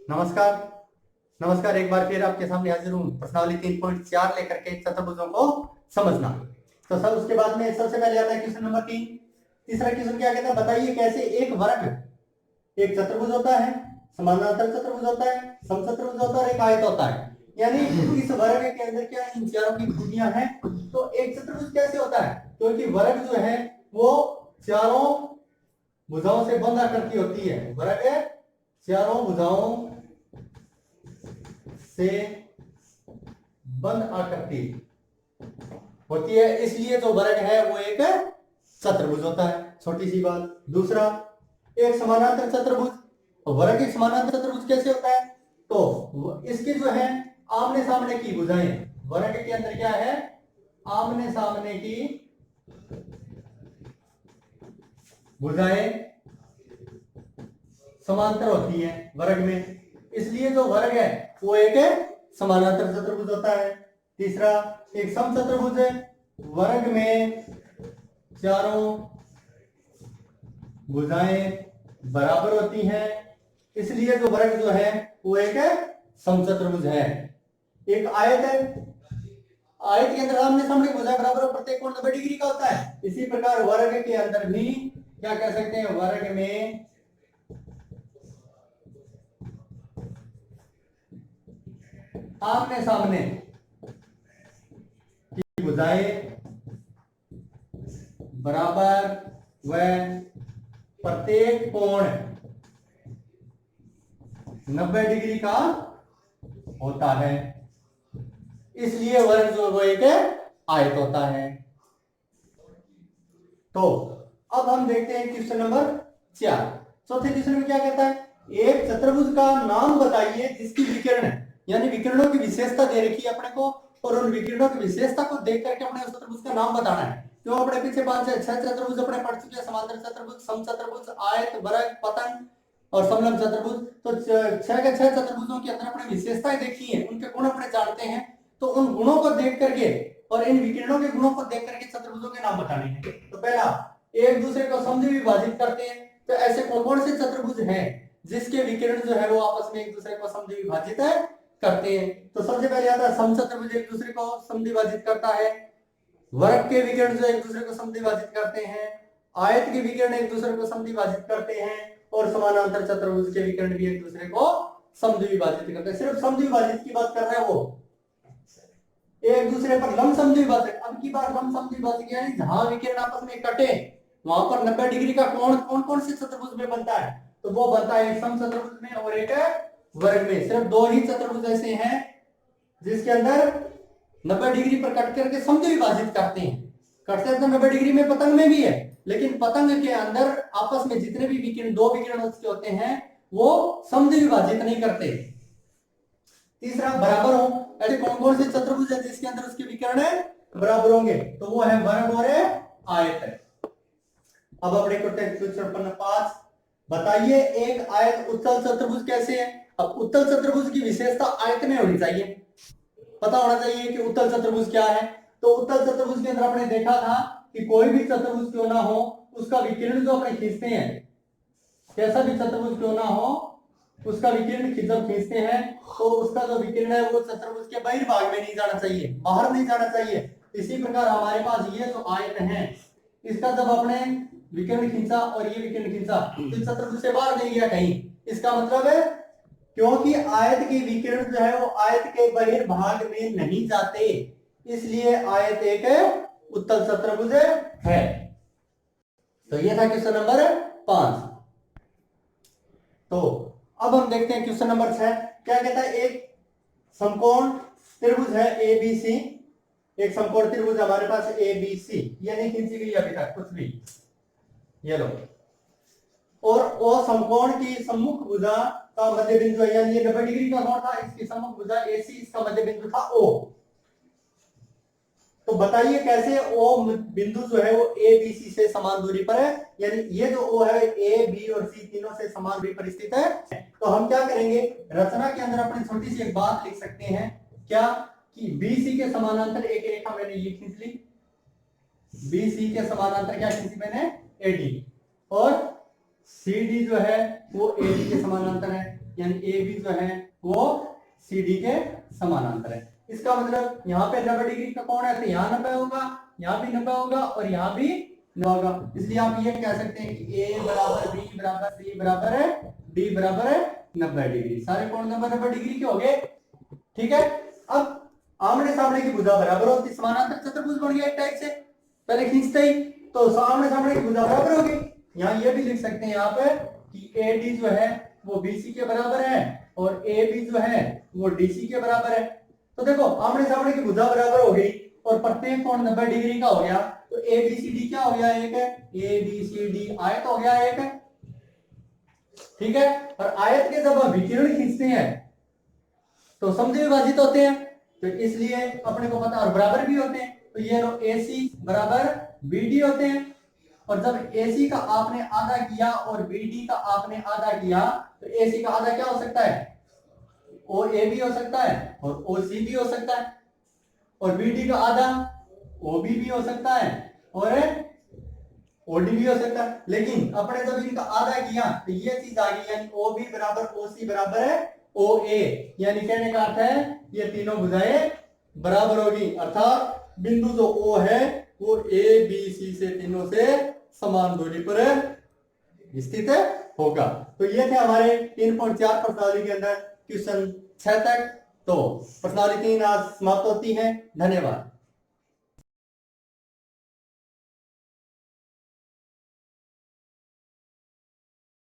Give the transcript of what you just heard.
नमस्कार। नमस्कार, एक बार फिर आपके सामने हाजिर हूँ प्रश्नावली 3.4 लेकर के चतुर्भुजों को समझना। तो सर उसके बाद में सबसे पहले आता है क्वेश्चन नंबर 3। तीसरा क्वेश्चन क्या कहता है, बताइए कैसे एक वर्ग एक चतुर्भुज होता है, समानांतर चतुर्भुज होता है, समचतुर्भुज होता है और एक आयत होता है। यानी इस वर्ग के अंदर क्या इन चारों की खूबियां हैं। तो एक चतुर्भुज कैसे होता है, क्योंकि वर्ग जो है वो चारों भुजाओं से बंध आकृति होती है। वर्ग चारों भुजाओं से बंध आकृति होती है, इसलिए जो वर्ग है वो एक चतुर्भुज होता है। छोटी सी बात। दूसरा, एक समानांतर चतुर्भुज। वर्ग एक समानांतर चतुर्भुज कैसे होता है, तो इसके जो है आमने सामने की भुजाएं, वर्ग के अंदर क्या है, आमने सामने की भुजाएं समांतर होती है वर्ग में, इसलिए जो वर्ग है वो एक समानांतर चतुर्भुज होता है। तीसरा, एक समचतुर्भुज है। वर्ग में चारों भुजाएं बराबर होती हैं, इसलिए जो वर्ग जो है वो एक समचतुर्भुज है। एक आयत है, आयत के अंदर आमने सामने भुजाएं बराबर और प्रत्येक कोण 90 डिग्री का होता है। इसी प्रकार वर्ग के अंदर भी क्या कह सकते हैं, वर्ग में आमने सामने की भुजाएं बराबर व प्रत्येक कोण 90 डिग्री का होता है, इसलिए वर्ग जो वो एक आयत होता है। तो अब हम देखते हैं क्वेश्चन नंबर 4। चौथे क्वेश्चन में क्या कहता है, एक चतुर्भुज का नाम बताइए जिसकी विकर्ण यानी विकर्णों की विशेषता दे रखी है अपने को, और उन विकर्णों की विशेषता को देख करके अपने उस चतुर्भुज का नाम बताना है। तो अपने पीछे 5 से 6 चतुर्भुज अपने पढ़ चुके हैं, समांतर चतुर्भुज, समचतुर्भुज, आयत, वर्ग, पतंग और समलंब चतुर्भुज। तो 6 के 6 चतुर्भुजों के अंदर अपने विशेषताएं देखी है, उनके गुण अपने जानते हैं। तो उन गुणों को देख करके और इन विकर्णों के गुणों को देख करके चतुर्भुजों के नाम बताने हैं। तो पहला, एक दूसरे को समद्वि विभाजित करते हैं। तो ऐसे कौन कौन से चतुर्भुज हैं जिसके विकर्ण जो है वो आपस में एक दूसरे को समद्वि विभाजित करते हैं। तो सबसे पहले आता है समचतुर्भुज एक दूसरे को समद्वि विभाजित करता है। वर्ग के विकर्ण जो एक दूसरे को समद्वि विभाजित करते हैं। आयत के विकर्ण एक दूसरे को समद्वि विभाजित करते हैं, और समानांतर चतुर्भुज के विकर्ण भी एक दूसरे को समद्वि विभाजित करते हैं। सिर्फ समद्वि विभाजित की बात कर रहे हैं वो, एक दूसरे पर लंब समद्वि विभाजक। अब की बार लंब समद्वि विभाजक यानी जहां विकिरण आपस में कटे वहां पर 90 डिग्री का कोण कौन कौन से चतुर्भुज में बनता है, तो वो बनता है एक समचतुर्भुज में और एक वर्ग में। सिर्फ दो ही चतुर्भुज ऐसे हैं जिसके अंदर 90 डिग्री पर कट करके समद्वि विभाजित करते हैं। कटते हैं तो 90 डिग्री में पतंग में भी है, लेकिन पतंग के अंदर आपस में जितने भी विकिरण, दो विकिरण उसके होते हैं, वो समद्वि विभाजित नहीं करते। तीसरा, बराबर हो। ऐसे कौन कौन से चतुर्भुज है जिसके अंदर उसके विकर्ण बराबर होंगे, तो वो है वर्ग और आयत है। अब अपने क्वेश्चन नंबर 5, बताइए एक आयत उत्तल चतुर्भुज कैसे है। अब उत्तल चतुर्भुज की विशेषता आयत में होनी चाहिए, पता होना चाहिए कि उत्तल चतुर्भुज क्या है। तो उत्तल चतुर्भुज के अंदर आपने देखा था कि कोई भी चतुर्भुज क्यों ना हो, उसका विकिरण जो अपने खींचते हैं, कैसा भी चतुर्भुज क्यों ना हो, उसका विकिरण जब खींचते हैं तो उसका जो विकिरण है वो चतुर्भुज के बहिर्भाग में नहीं जाना चाहिए, बाहर नहीं जाना चाहिए। इसी प्रकार हमारे पास ये जो आयत है, इसका जब अपने विकिरण खींचा और ये विकिरण खींचा तो चतुर्भुज से बाहर नहीं गया कहीं। इसका मतलब है क्योंकि आयत के विकिरण जो है वो आयत के बहिर्भाग में नहीं जाते, इसलिए आयत एक उत्तल चतुर्भुज है। तो ये था क्वेश्चन नंबर 5। तो अब हम देखते हैं क्वेश्चन नंबर 6। क्या कहता है, एक समकोण त्रिभुज है ABC, एक समकोण त्रिभुज हमारे पास ABC, ये नहीं खींची गई अभी तक कुछ भी, ये लो। और वो समकोण की सम्मुख भुजा का मध्य बिंदु है, यानी ये 90 डिग्री का कोण था, इसकी सम्मुख भुजा AC, इसका मध्य बिंदु था O। तो बताइए कैसे O बिंदु जो है वो ABC से समान दूरी पर है, यानी ये जो O है A, B और C तीनों से समान दूरी पर स्थित है। तो हम क्या करेंगे, रचना के अंदर अपनी छोटी सी एक बात लिख सकते हैं, क्या कि BC के समानांतर एक रेखा मैंने ये खींच ली, BC के समानांतर क्या खींची मैंने, AD, और CD जो है वो AD के समानांतर है, यानी ए बी जो है वो सी डी के समानांतर है। इसका मतलब यहाँ पे 90 डिग्री का कोण है तो यहाँ 90 होगा, यहाँ भी 90 होगा और यहाँ भी 90 होगा। इसलिए आप ये कह सकते हैं कि ए बराबर बी बराबर सी बराबर है डी बराबर है 90 डिग्री। सारे कोण 90 डिग्री के हो गए। ठीक है, अब आमने सामने की भुजा बराबर होती, समानांतर चतुर्भुज बन गया एक टाइप से, पहले खींचते ही तो आमने सामने की भुजा बराबर होगी। यहाँ ये भी लिख सकते हैं यहाँ पे कि ए डी जो है वो बीसी के बराबर है और ए बी जो है वो डीसी के बराबर है। तो देखो आमने सामने की भुजा बराबर हो गई और प्रत्येक कोण 90 डिग्री का हो गया, तो ए बी सी डी क्या हो गया, एक है, ए बी सी डी आयत हो गया एक है। ठीक है, और आयत के जब हम विकिरण खींचते हैं तो समद्वि विभाजित होते हैं, तो इसलिए अपने को पता, और बराबर भी होते हैं, तो ये लो AC बराबर BD होते हैं। और जब AC का आपने आधा किया और BD का आपने आधा किया तो AC का आधा क्या हो सकता है, OA भी हो सकता है और OC भी हो सकता है, और BD का आधा OB भी हो सकता है और OD भी हो सकता है। लेकिन अपने जब इनका आधा किया तो ये चीज आ गई, यानी OB बराबर OC बराबर है OA, यानी कहने का अर्थ है ये तीनों भुजाएं बराबर होगी, अर्थात बिंदु जो O है वो ABC से तीनों से समान दूरी पर स्थित होगा। तो ये थे हमारे 3.4 प्रश्नावली के अंदर क्वेश्चन 6 तक। तो प्रश्नावली 3 आज समाप्त होती है। धन्यवाद।